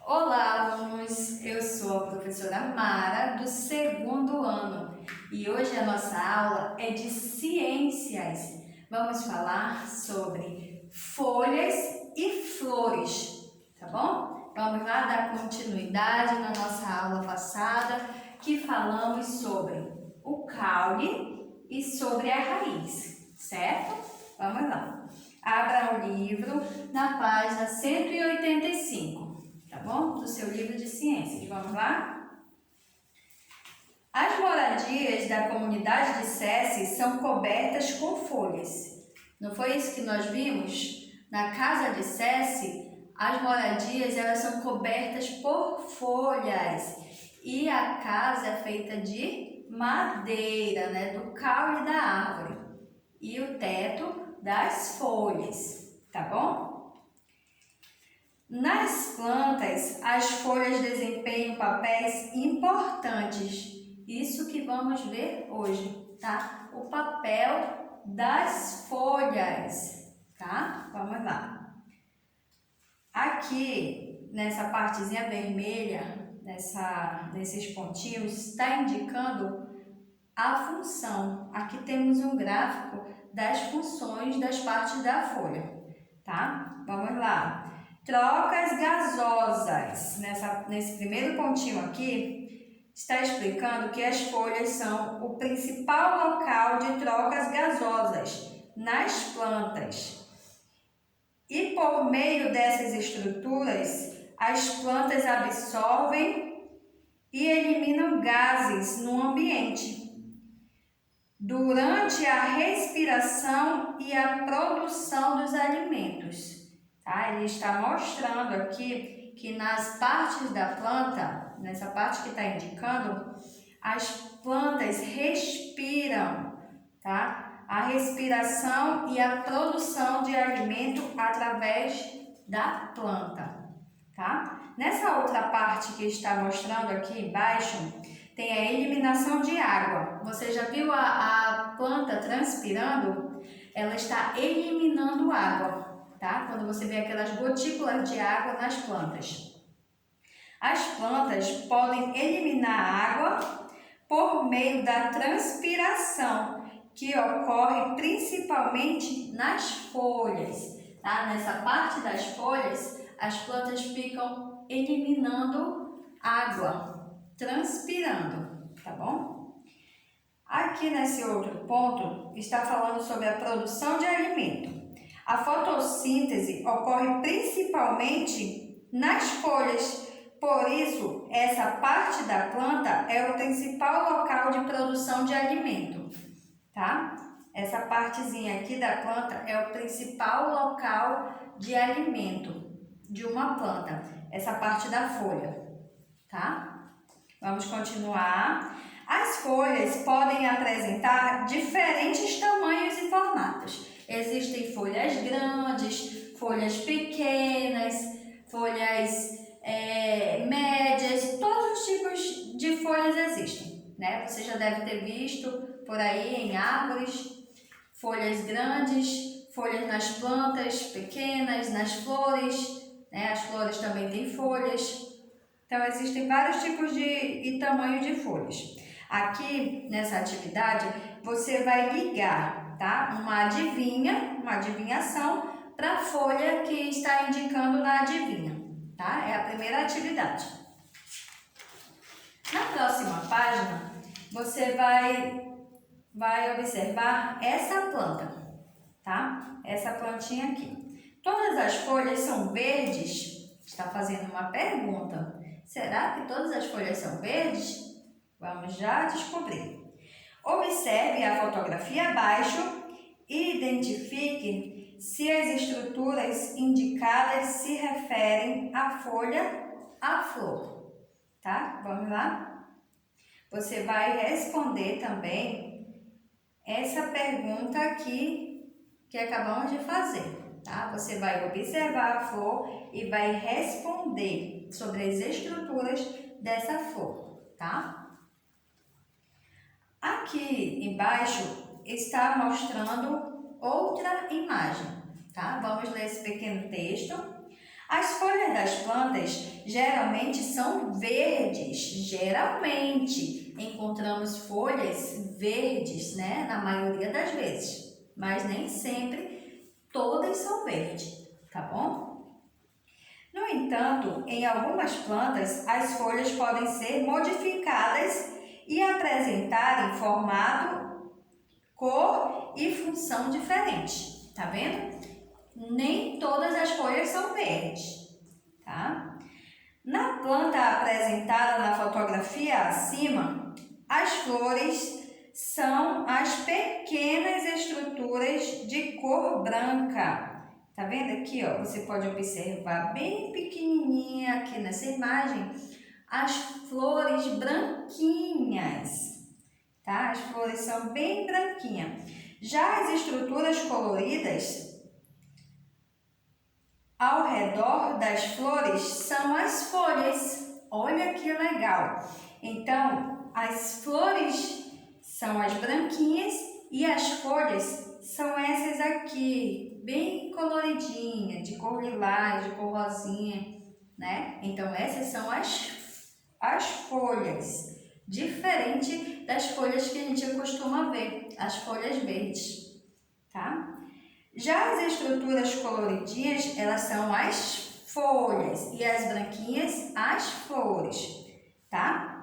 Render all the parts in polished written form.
Olá, alunos! Eu sou a professora Mara, do segundo ano, e hoje a nossa aula é de ciências. Vamos falar sobre folhas e flores, tá bom? Vamos lá dar continuidade na nossa aula passada, que falamos sobre o caule e sobre a raiz, certo? Vamos lá. Abra o livro na página 185. Tá bom? Do seu livro de ciências. Vamos lá? As moradias da comunidade de Cessi são cobertas com folhas. Não foi isso que nós vimos? Na casa de Cessi, as moradias elas são cobertas por folhas. E a casa é feita de madeira, né? Do caule da árvore. E o teto das folhas. Tá bom? Nas plantas, as folhas desempenham papéis importantes. Isso que vamos ver hoje, tá? O papel das folhas, tá? Vamos lá. Aqui, nessa partezinha vermelha, nesses pontinhos, está indicando a função. Aqui temos um gráfico das funções das partes da folha, tá? Vamos lá. Trocas gasosas. Nesse primeiro pontinho aqui, está explicando que as folhas são o principal local de trocas gasosas nas plantas. E por meio dessas estruturas, as plantas absorvem e eliminam gases no ambiente durante a respiração e a produção dos alimentos. Tá? Ele está mostrando aqui que nas partes da planta, nessa parte que está indicando, as plantas respiram, tá? A respiração e a produção de alimento através da planta, tá? Nessa outra parte que está mostrando aqui embaixo, tem a eliminação de água. Você já viu a planta transpirando? Ela está eliminando água. Tá? Quando você vê aquelas gotículas de água nas plantas. As plantas podem eliminar água por meio da transpiração, que ocorre principalmente nas folhas. Tá? Nessa parte das folhas, as plantas ficam eliminando água, transpirando, tá bom? Aqui nesse outro ponto, está falando sobre a produção de alimento. A fotossíntese ocorre principalmente nas folhas, por isso, essa parte da planta é o principal local de produção de alimento, tá? Essa partezinha aqui da planta é o principal local de alimento de uma planta, essa parte da folha, tá? Vamos continuar. As folhas podem apresentar diferentes tamanhos e formatos. Existem folhas grandes, folhas pequenas, folhas médias, todos os tipos de folhas existem, né? Você já deve ter visto por aí em árvores, folhas grandes, folhas nas plantas pequenas, nas flores, né? As flores também têm folhas. Então, existem vários tipos e tamanhos de folhas. Aqui, nessa atividade, você vai ligar, tá? Uma adivinhação para a folha que está indicando na adivinha, tá? É a primeira atividade. Na próxima página, você vai observar essa planta, tá? Essa plantinha aqui. Todas as folhas são verdes? Está fazendo uma pergunta. Será que todas as folhas são verdes? Vamos já descobrir. Observe a fotografia abaixo e identifique se as estruturas indicadas se referem à folha, à flor. Tá? Vamos lá? Você vai responder também essa pergunta aqui que acabamos de fazer. Tá? Você vai observar a flor e vai responder sobre as estruturas dessa flor, tá? Aqui embaixo está mostrando outra imagem, tá? Vamos ler esse pequeno texto. As folhas folhas das plantas geralmente são verdes. Geralmente encontramos folhas verdes, né? Na maioria das vezes, mas nem sempre todas são verdes, tá bom? No entanto, em algumas plantas, as folhas podem ser modificadas e apresentarem formato, cor e função diferente, tá vendo? Nem todas as folhas são verdes, tá? Na planta apresentada na fotografia acima, as flores são as pequenas estruturas de cor branca. Tá vendo aqui, ó? Você pode observar bem pequenininha aqui nessa imagem as flores branquinhas, tá? As flores são bem branquinhas. Já as estruturas coloridas ao redor das flores são as folhas. Olha que legal! Então, as flores são as branquinhas e as folhas são essas aqui, bem coloridinhas, de cor lilás, de cor rosinha, né? Então, essas são as folhas, diferente das folhas que a gente costuma ver, as folhas verdes, tá? Já as estruturas coloridinhas, elas são as folhas e as branquinhas, as flores, tá?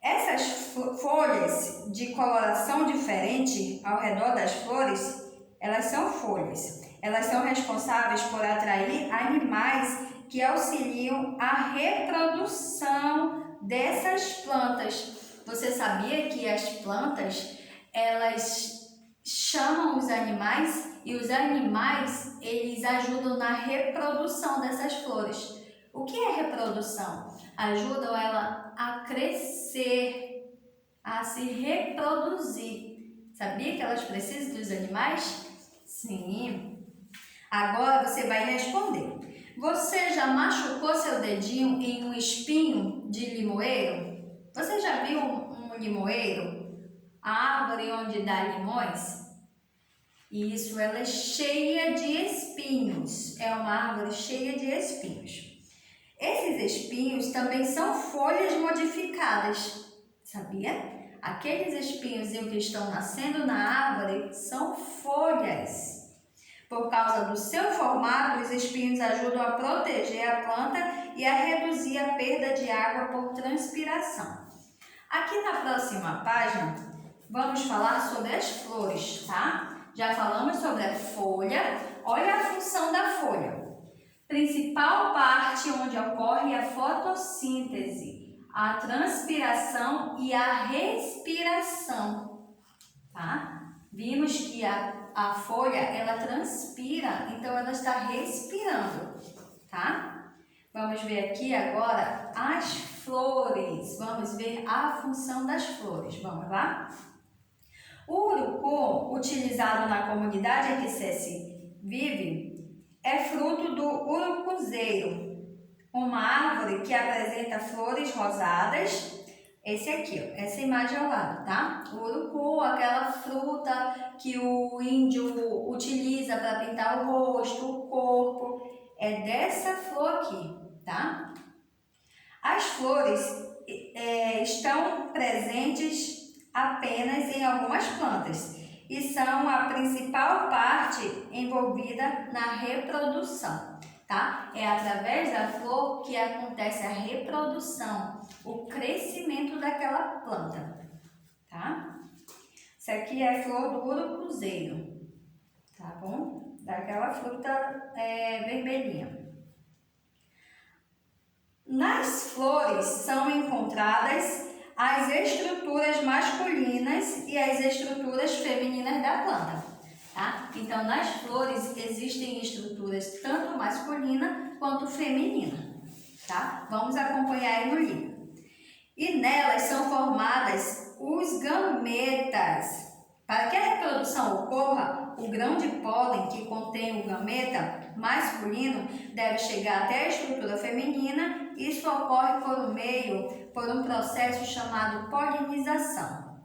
Essas folhas de coloração diferente ao redor das flores, elas são folhas. Elas são responsáveis por atrair animais que auxiliam a reprodução dessas plantas. Você sabia que as plantas, elas chamam os animais e os animais, eles ajudam na reprodução dessas flores. O que é reprodução? Ajudam ela a crescer, a se reproduzir. Sabia que elas precisam dos animais? Sim. Agora você vai responder. Você já machucou seu dedinho em um espinho de limoeiro? Você já viu um limoeiro? A árvore onde dá limões? Isso, ela é cheia de espinhos. É uma árvore cheia de espinhos. Esses espinhos também são folhas modificadas, sabia? Aqueles espinhos que estão nascendo na árvore são folhas. Por causa do seu formato, os espinhos ajudam a proteger a planta e a reduzir a perda de água por transpiração. Aqui na próxima página, vamos falar sobre as flores, tá? Já falamos sobre a folha. Olha a função da folha. Principal parte onde ocorre a fotossíntese, a transpiração e a respiração, tá? Vimos que a folha, ela transpira, então ela está respirando, tá? Vamos ver aqui agora as flores. Vamos ver a função das flores. Vamos lá? O urucum, utilizado na comunidade em que Ceci vive, é fruto do urucuzeiro, uma árvore que apresenta flores rosadas. Esse aqui, ó, essa imagem ao lado, tá? O urucu, aquela fruta que o índio utiliza para pintar o rosto, o corpo, é dessa flor aqui, tá? As flores estão presentes apenas em algumas plantas e são a principal parte envolvida na reprodução, tá? É através da flor que acontece a reprodução, o crescimento daquela planta, tá? Isso aqui é a flor do urucuzeiro, tá bom? Daquela fruta vermelhinha. Nas flores são encontradas as estruturas masculinas e as estruturas femininas da planta, tá? Então, nas flores existem estruturas tanto masculina quanto feminina, tá? Vamos acompanhar aí no livro. E nelas são formadas os gametas. Para que a reprodução ocorra, o grão de pólen que contém o gameta masculino deve chegar até a estrutura feminina. Isso ocorre por um processo chamado polinização.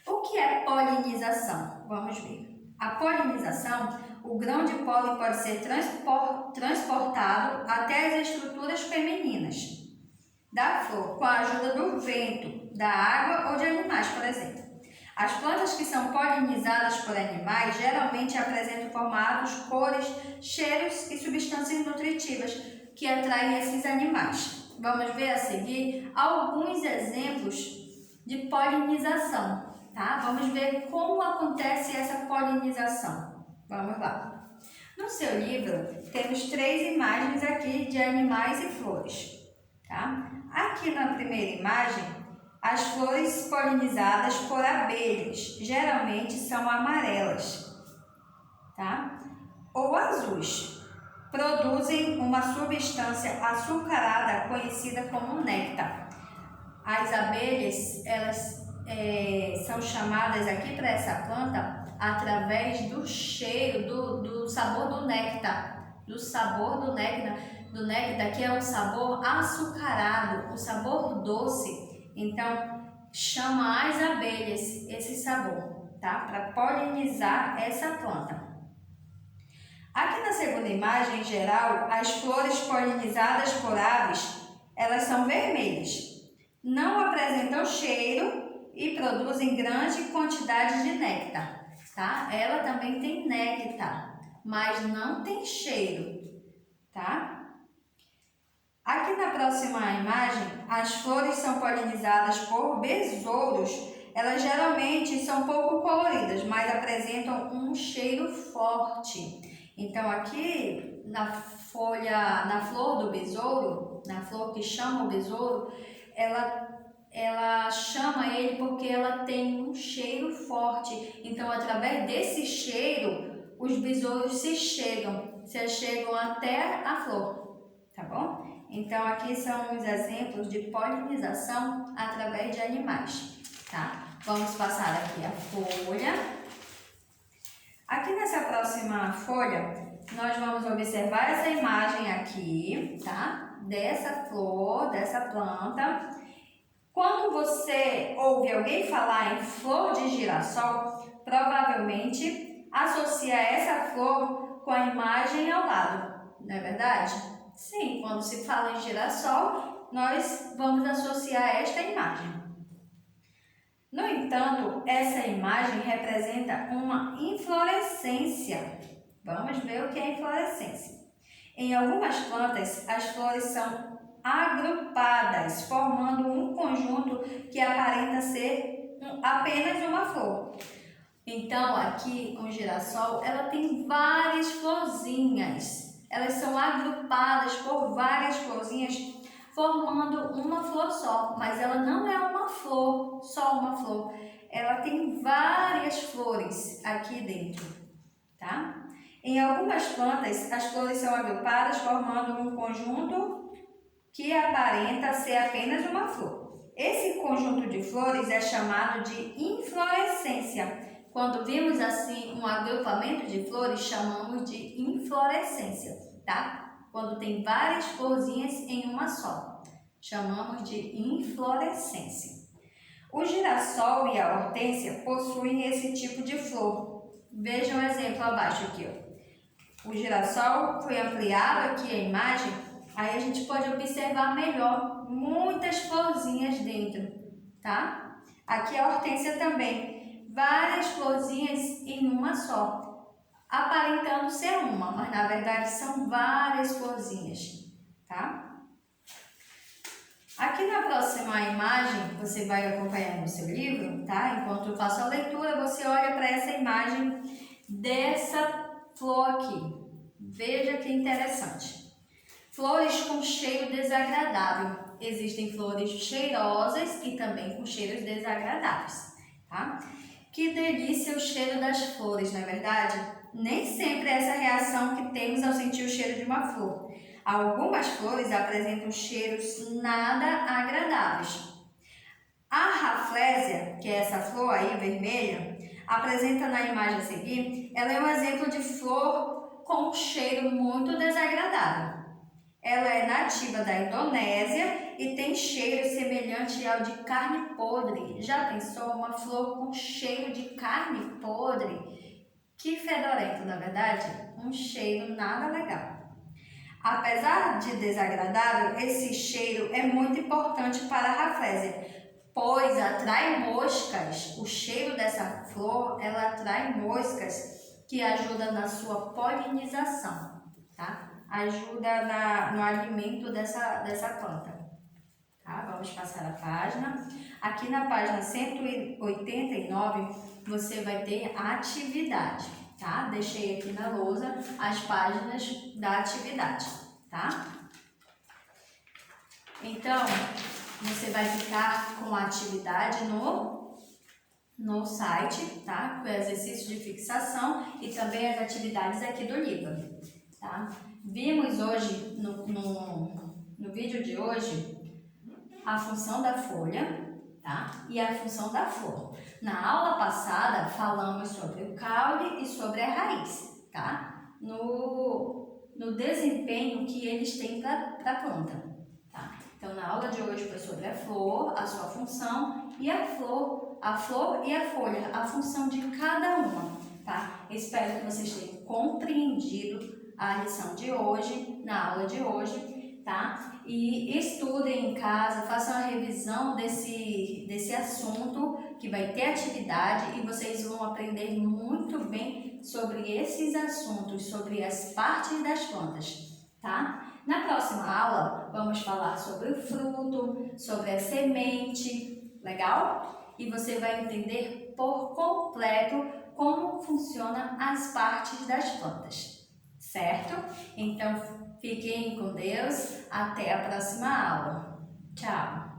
O que é polinização? Vamos ver. A polinização, o grão de pólen pode ser transportado até as estruturas da flor com a ajuda do vento, da água ou de animais, por exemplo. As plantas que são polinizadas por animais geralmente apresentam formatos, cores, cheiros e substâncias nutritivas que atraem esses animais. Vamos ver a seguir alguns exemplos de polinização, tá? Vamos ver como acontece essa polinização. Vamos lá. No seu livro, temos 3 imagens aqui de animais e flores, tá? Aqui na primeira imagem, as flores polinizadas por abelhas, geralmente são amarelas, tá? Ou azuis. Produzem uma substância açucarada conhecida como néctar. As abelhas, elas são chamadas aqui para essa planta através do cheiro, do sabor do néctar, do néctar, que é um sabor açucarado, um sabor doce. Então, chama as abelhas esse sabor, tá? Para polinizar essa planta. Aqui na segunda imagem, em geral, as flores polinizadas por aves, elas são vermelhas. Não apresentam cheiro e produzem grande quantidade de néctar, tá? Ela também tem néctar, mas não tem cheiro, tá? Aqui na próxima imagem, as flores são polinizadas por besouros. Elas geralmente são pouco coloridas, mas apresentam um cheiro forte. Então aqui na flor do besouro, na flor que chama o besouro, ela chama ele porque ela tem um cheiro forte. Então, através desse cheiro, os besouros se chegam até a flor, tá bom? Então, aqui são os exemplos de polinização através de animais, tá? Vamos passar aqui a folha. Aqui nessa próxima folha, nós vamos observar essa imagem aqui, tá? Dessa flor, dessa planta. Quando você ouve alguém falar em flor de girassol, provavelmente associa essa flor com a imagem ao lado, não é verdade? Sim, quando se fala em girassol, nós vamos associar esta imagem. No entanto, essa imagem representa uma inflorescência. Vamos ver o que é inflorescência. Em algumas plantas, as flores são agrupadas, formando um conjunto que aparenta ser apenas uma flor. Então, aqui um girassol, ela tem várias florzinhas. Elas são agrupadas por várias florzinhas, formando uma flor só. Mas ela não é uma flor, só uma flor. Ela tem várias flores aqui dentro, tá? Em algumas plantas, as flores são agrupadas, formando um conjunto que aparenta ser apenas uma flor. Esse conjunto de flores é chamado de inflorescência. Quando vimos assim um agrupamento de flores, chamamos de inflorescência, tá? Quando tem várias florzinhas em uma só, chamamos de inflorescência. O girassol e a hortênsia possuem esse tipo de flor. Vejam o exemplo abaixo aqui, ó. O girassol foi ampliado aqui a imagem, aí a gente pode observar melhor muitas florzinhas dentro, tá? Aqui a hortênsia também. Várias florzinhas em uma só, aparentando ser uma, mas na verdade são várias florzinhas, tá? Aqui na próxima imagem, você vai acompanhar no seu livro, tá? Enquanto eu faço a leitura, você olha para essa imagem dessa flor aqui. Veja que interessante. Flores com cheiro desagradável. Existem flores cheirosas e também com cheiros desagradáveis, tá? Que delícia o cheiro das flores, não é verdade? Nem sempre é essa reação que temos ao sentir o cheiro de uma flor. Algumas flores apresentam cheiros nada agradáveis. A raflésia, que é essa flor aí vermelha, apresenta na imagem a seguir, ela é um exemplo de flor com um cheiro muito desagradável. Ela é nativa da Indonésia e tem cheiro semelhante ao de carne podre. Já pensou uma flor com cheiro de carne podre? Que fedorento, na verdade? Um cheiro nada legal. Apesar de desagradável, esse cheiro é muito importante para a Rafflesia, pois atrai moscas. O cheiro dessa flor, ela atrai moscas que ajudam na sua polinização, tá? Ajuda no alimento dessa planta. Tá? Vamos passar a página. Aqui na página 189, você vai ter atividade, tá? Deixei aqui na lousa as páginas da atividade, tá? Então, você vai ficar com a atividade no site, tá? Com exercícios de fixação e também as atividades aqui do livro, tá? Vimos hoje, no vídeo de hoje, a função da folha, tá? E a função da flor. Na aula passada, falamos sobre o caule e sobre a raiz, tá? No desempenho que eles têm para a planta, tá? Então, na aula de hoje foi sobre a flor, a sua função, e a flor e a folha, a função de cada uma, tá? Espero que vocês tenham compreendido a lição de hoje, na aula de hoje, tá? E estudem em casa, façam a revisão desse assunto, que vai ter atividade, e vocês vão aprender muito bem sobre esses assuntos, sobre as partes das plantas, tá? Na próxima aula, vamos falar sobre o fruto, sobre a semente, legal? E você vai entender por completo como funcionam as partes das plantas, certo? Então, fiquem com Deus, até a próxima aula. Tchau!